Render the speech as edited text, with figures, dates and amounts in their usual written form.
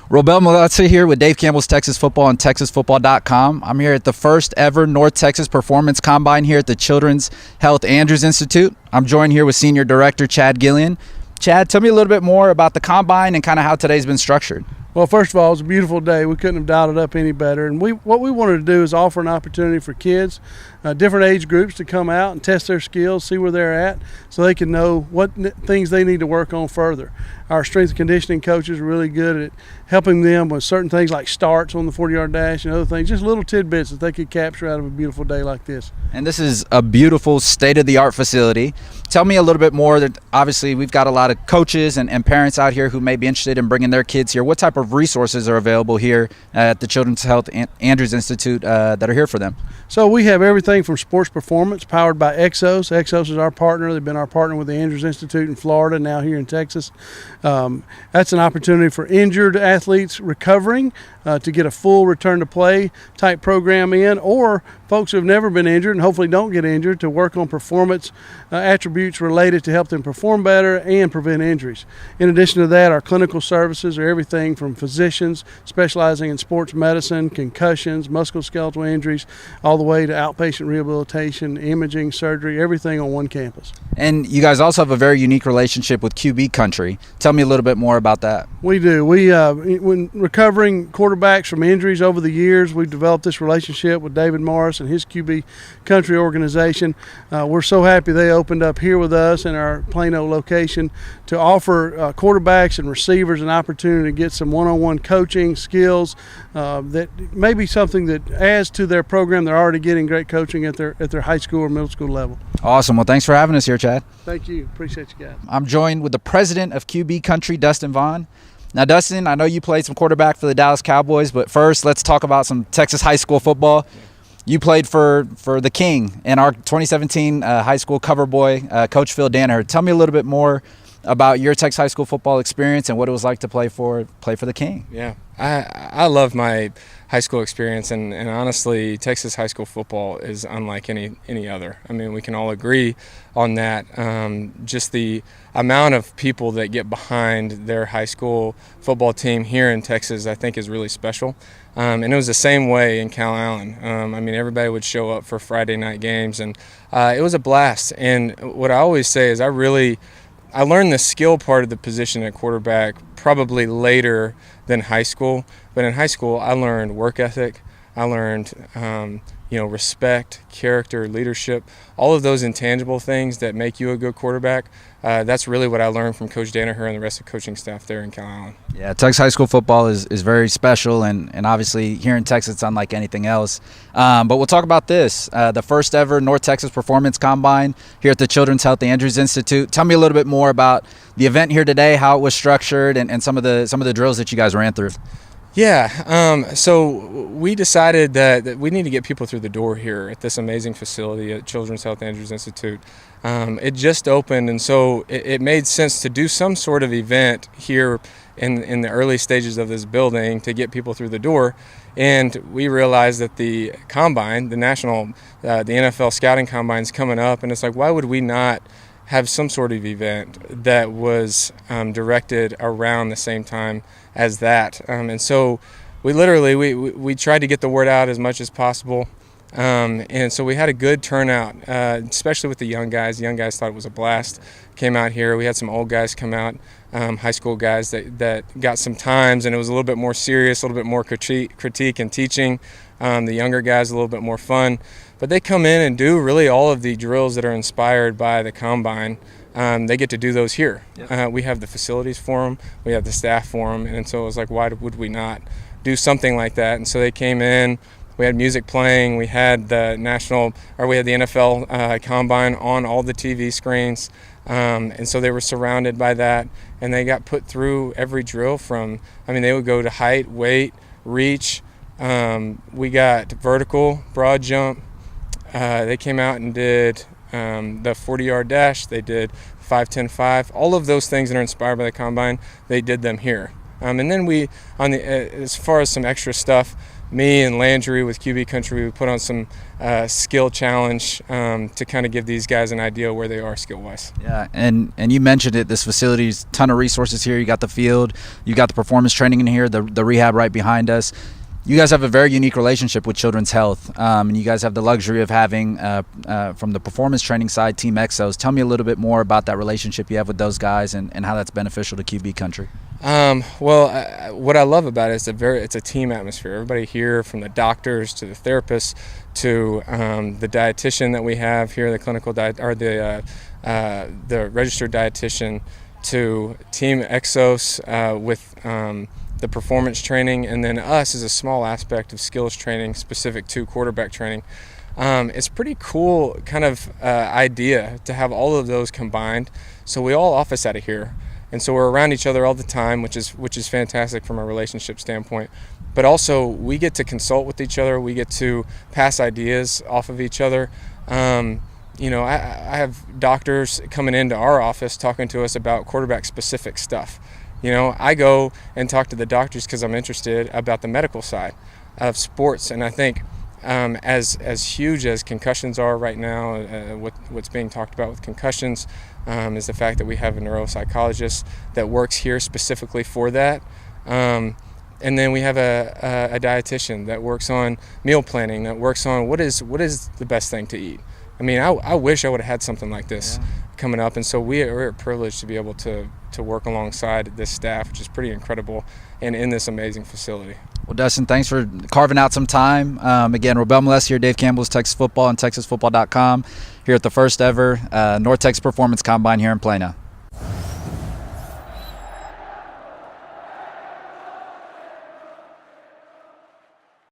Robel Malazzi here with Dave Campbell's Texas Football and TexasFootball.com. I'm here at the first ever North Texas Performance Combine here at the Children's Health Andrews Institute. I'm joined here with Senior Director Chad Gillian. Chad, tell me a little bit more about the Combine and kind of how today's been structured. Well, first of all, it was a beautiful day. We couldn't have dialed it up any better. And what we wanted to do is offer an opportunity for kids, different age groups, to come out and test their skills, see where they're at, so they can know what things they need to work on further. Our strength and conditioning coaches are really good at helping them with certain things like starts on the 40-yard dash and other things, just little tidbits that they could capture out of a beautiful day like this. And this is a beautiful state-of-the-art facility. Tell me a little bit more. That obviously we've got a lot of coaches and parents out here who may be interested in bringing their kids here. What type of resources are available here at the Children's Health Andrews Institute that are here for them? So we have everything from sports performance powered by Exos. Exos is our partner. They've been our partner with the Andrews Institute in Florida, now here in Texas. That's an opportunity for injured athletes recovering to get a full return to play type program in, or folks who have never been injured and hopefully don't get injured to work on performance attributes related to help them perform better and prevent injuries. In addition to that, our clinical services are everything from physicians specializing in sports medicine, concussions, musculoskeletal injuries, all the way to outpatient rehabilitation, imaging, surgery, everything on one campus. And you guys also have a very unique relationship with QB Country. Tell me a little bit more about that. We do. When recovering quarterbacks from injuries over the years, we've developed this relationship with David Morris and his QB Country organization. We're so happy they opened up here with us in our Plano location to offer quarterbacks and receivers an opportunity to get some one-on-one coaching skills that may be something that adds to their program. They're already getting great coaching at their high school or middle school level. Awesome. Well, thanks for having us here, Chad. Thank you. Appreciate you guys. I'm joined with the president of QB Country, Dustin Vaughn. Now, Dustin, I know you played some quarterback for the Dallas Cowboys, but first, let's talk about some Texas high school football. You played for the King and our 2017 high school cover boy, Coach Phil Danaher. Tell me a little bit more about your Texas high school football experience and what it was like to play for the King. Yeah, I love my high school experience, and honestly, Texas high school football is unlike any other. I mean, we can all agree on that. Just the amount of people that get behind their high school football team here in Texas, I think, is really special. And it was the same way in Calallen. I mean, everybody would show up for Friday night games, and it was a blast. And what I always say is I learned the skill part of the position at quarterback probably later than high school. But in high school, I learned work ethic. I learned, respect, character, leadership, all of those intangible things that make you a good quarterback. That's really what I learned from Coach Danaher and the rest of the coaching staff there in Calallen. Yeah, Texas high school football is very special, and obviously here in Texas it's unlike anything else. But we'll talk about this, the first ever North Texas Performance Combine here at the Children's Health Andrews Institute. Tell me a little bit more about the event here today, how it was structured, and some of the drills that you guys ran through. Yeah, so we decided that we need to get people through the door here at this amazing facility at Children's Health Andrews Institute. It just opened, and so it made sense to do some sort of event here in the early stages of this building to get people through the door. And we realized that the combine, the NFL scouting combine is coming up, and it's like, why would we not have some sort of event that was directed around the same time as that? And so we literally we tried to get the word out as much as possible. And so we had a good turnout, especially with the young guys. The young guys thought it was a blast. Came out here. We had some old guys come out, high school guys that got some times, and it was a little bit more serious, a little bit more critique and teaching. The younger guys a little bit more fun. But they come in and do really all of the drills that are inspired by the combine. They get to do those here. Yep. We have the facilities for them. We have the staff for them. And so it was like, why would we not do something like that? And so they came in. We had music playing. We had the NFL combine on all the TV screens. And so they were surrounded by that. And they got put through every drill they would go to height, weight, reach. We got vertical, broad jump. They came out and did the 40-yard dash. They did 5-10-5. All of those things that are inspired by the combine, they did them here. And then as far as some extra stuff, me and Landry with QB Country, we put on some skill challenge to kind of give these guys an idea where they are skill-wise. Yeah, and you mentioned it. This facility's ton of resources here. You got the field, you got the performance training in here, the rehab right behind us. You guys have a very unique relationship with Children's Health, and you guys have the luxury of having, from the performance training side, Team Exos. Tell me a little bit more about that relationship you have with those guys and how that's beneficial to QB Country. What I love about it is it's a team atmosphere. Everybody here, from the doctors to the therapists to the dietitian that we have here, the clinical the registered dietitian, to Team Exos with the performance training, and then us as a small aspect of skills training specific to quarterback training. It's pretty cool kind of idea to have all of those combined. So we all office out of here, and so we're around each other all the time, which is fantastic from a relationship standpoint. But also we get to consult with each other. We get to pass ideas off of each other. I have doctors coming into our office talking to us about quarterback specific stuff. I go and talk to the doctors because I'm interested about the medical side of sports, and I think as huge as concussions are right now, what's being talked about with concussions is the fact that we have a neuropsychologist that works here specifically for that, and then we have a dietitian that works on meal planning, that works on what is the best thing to eat. I mean, I wish I would have had something like this coming up, and so we're privileged to be able to work alongside this staff, which is pretty incredible, and in this amazing facility. Well, Dustin, thanks for carving out some time. Again, Robel Molest here, Dave Campbell's Texas Football and TexasFootball.com here at the first ever North Texas Performance Combine here in Plano.